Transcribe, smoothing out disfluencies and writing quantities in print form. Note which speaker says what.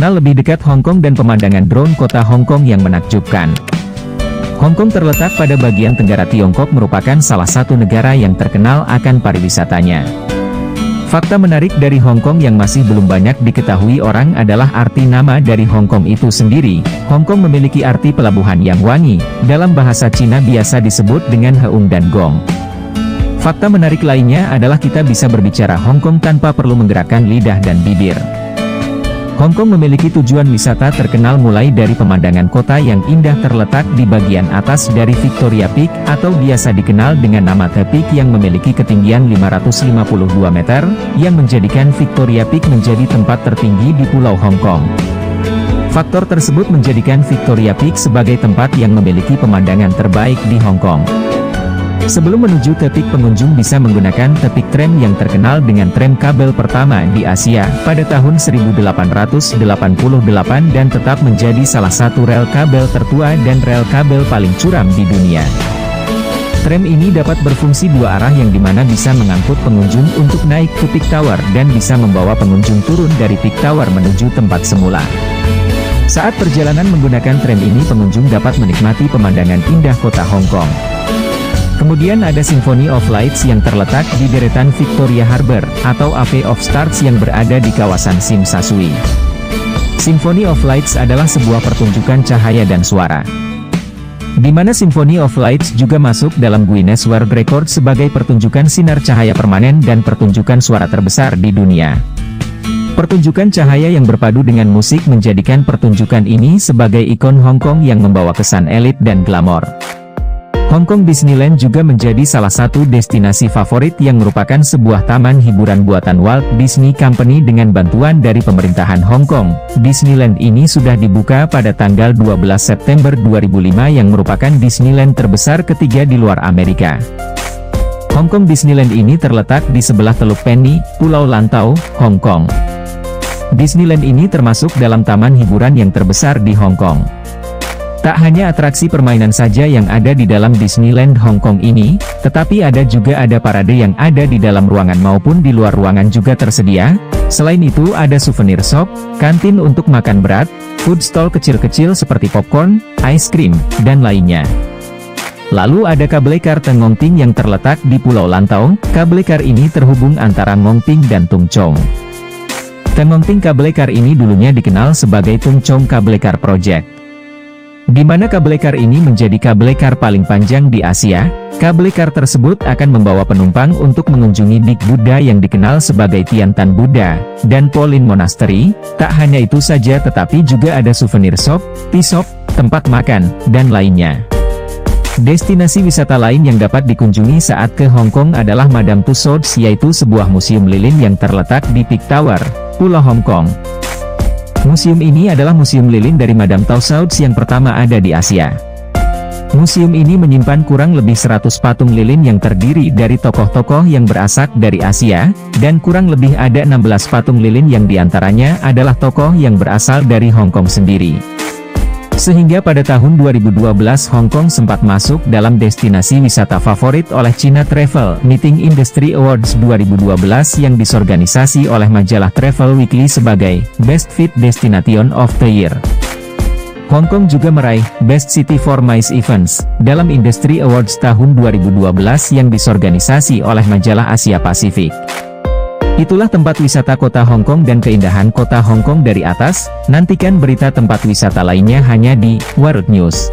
Speaker 1: Mengenal lebih dekat Hong Kong dan pemandangan drone kota Hong Kong yang menakjubkan. Hong Kong terletak pada bagian tenggara Tiongkok, merupakan salah satu negara yang terkenal akan pariwisatanya. Fakta menarik dari Hong Kong yang masih belum banyak diketahui orang adalah arti nama dari Hong Kong itu sendiri. Hong Kong memiliki arti pelabuhan yang wangi, dalam bahasa Cina biasa disebut dengan Heung dan Gong. Fakta menarik lainnya adalah kita bisa berbicara Hong Kong tanpa perlu menggerakkan lidah dan bibir. Hong Kong memiliki tujuan wisata terkenal mulai dari pemandangan kota yang indah terletak di bagian atas dari Victoria Peak, atau biasa dikenal dengan nama The Peak, yang memiliki ketinggian 552 meter, yang menjadikan Victoria Peak menjadi tempat tertinggi di Pulau Hong Kong. Faktor tersebut menjadikan Victoria Peak sebagai tempat yang memiliki pemandangan terbaik di Hong Kong. Sebelum menuju The Peak, pengunjung bisa menggunakan The Peak Tram yang terkenal dengan tram kabel pertama di Asia pada tahun 1888 dan tetap menjadi salah satu rel kabel tertua dan rel kabel paling curam di dunia. Tram ini dapat berfungsi dua arah, yang dimana bisa mengangkut pengunjung untuk naik ke Peak Tower dan bisa membawa pengunjung turun dari Peak Tower menuju tempat semula. Saat perjalanan menggunakan tram ini, pengunjung dapat menikmati pemandangan indah kota Hong Kong. Kemudian ada Symphony of Lights yang terletak di deretan Victoria Harbour, atau Ave of Stars yang berada di kawasan Tsim Sha Tsui. Symphony of Lights adalah sebuah pertunjukan cahaya dan suara, di mana Symphony of Lights juga masuk dalam Guinness World Record sebagai pertunjukan sinar cahaya permanen dan pertunjukan suara terbesar di dunia. Pertunjukan cahaya yang berpadu dengan musik menjadikan pertunjukan ini sebagai ikon Hong Kong yang membawa kesan elit dan glamor. Hong Kong Disneyland juga menjadi salah satu destinasi favorit yang merupakan sebuah taman hiburan buatan Walt Disney Company dengan bantuan dari pemerintahan Hong Kong. Disneyland ini sudah dibuka pada tanggal 12 September 2005 yang merupakan Disneyland terbesar ketiga di luar Amerika. Hong Kong Disneyland ini terletak di sebelah Teluk Penny, Pulau Lantau, Hong Kong. Disneyland ini termasuk dalam taman hiburan yang terbesar di Hong Kong. Tak hanya atraksi permainan saja yang ada di dalam Disneyland Hong Kong ini, tetapi ada parade yang ada di dalam ruangan maupun di luar ruangan juga tersedia. Selain itu ada souvenir shop, kantin untuk makan berat, food stall kecil-kecil seperti popcorn, ice cream, dan lainnya. Lalu ada kabel kar Teng Ngong Ting yang terletak di Pulau Lantau. Kabel kar ini terhubung antara Ngong Ting dan Tung Chong. Teng Ngong Ting kabel kar ini dulunya dikenal sebagai Tung Chong Kabel Kar Project, di mana kabel kar ini menjadi kabel kar paling panjang di Asia. Kabel kar tersebut akan membawa penumpang untuk mengunjungi Big Buddha yang dikenal sebagai Tiantan Buddha, dan Polin Monastery. Tak hanya itu saja, tetapi juga ada souvenir shop, tea shop, tempat makan, dan lainnya. Destinasi wisata lain yang dapat dikunjungi saat ke Hong Kong adalah Madame Tussauds, yaitu sebuah museum lilin yang terletak di Peak Tower, Pulau Hong Kong. Museum ini adalah museum lilin dari Madame Tussauds yang pertama ada di Asia. Museum ini menyimpan kurang lebih 100 patung lilin yang terdiri dari tokoh-tokoh yang berasal dari Asia, dan kurang lebih ada 16 patung lilin yang diantaranya adalah tokoh yang berasal dari Hong Kong sendiri. Sehingga pada tahun 2012 Hong Kong sempat masuk dalam destinasi wisata favorit oleh China Travel Meeting Industry Awards 2012 yang disorganisasi oleh majalah Travel Weekly sebagai Best Fit Destination of the Year. Hong Kong juga meraih Best City for MICE Events dalam Industry Awards tahun 2012 yang disorganisasi oleh majalah Asia Pasifik. Itulah tempat wisata kota Hong Kong dan keindahan kota Hong Kong dari atas. Nantikan berita tempat wisata lainnya hanya di Warut News.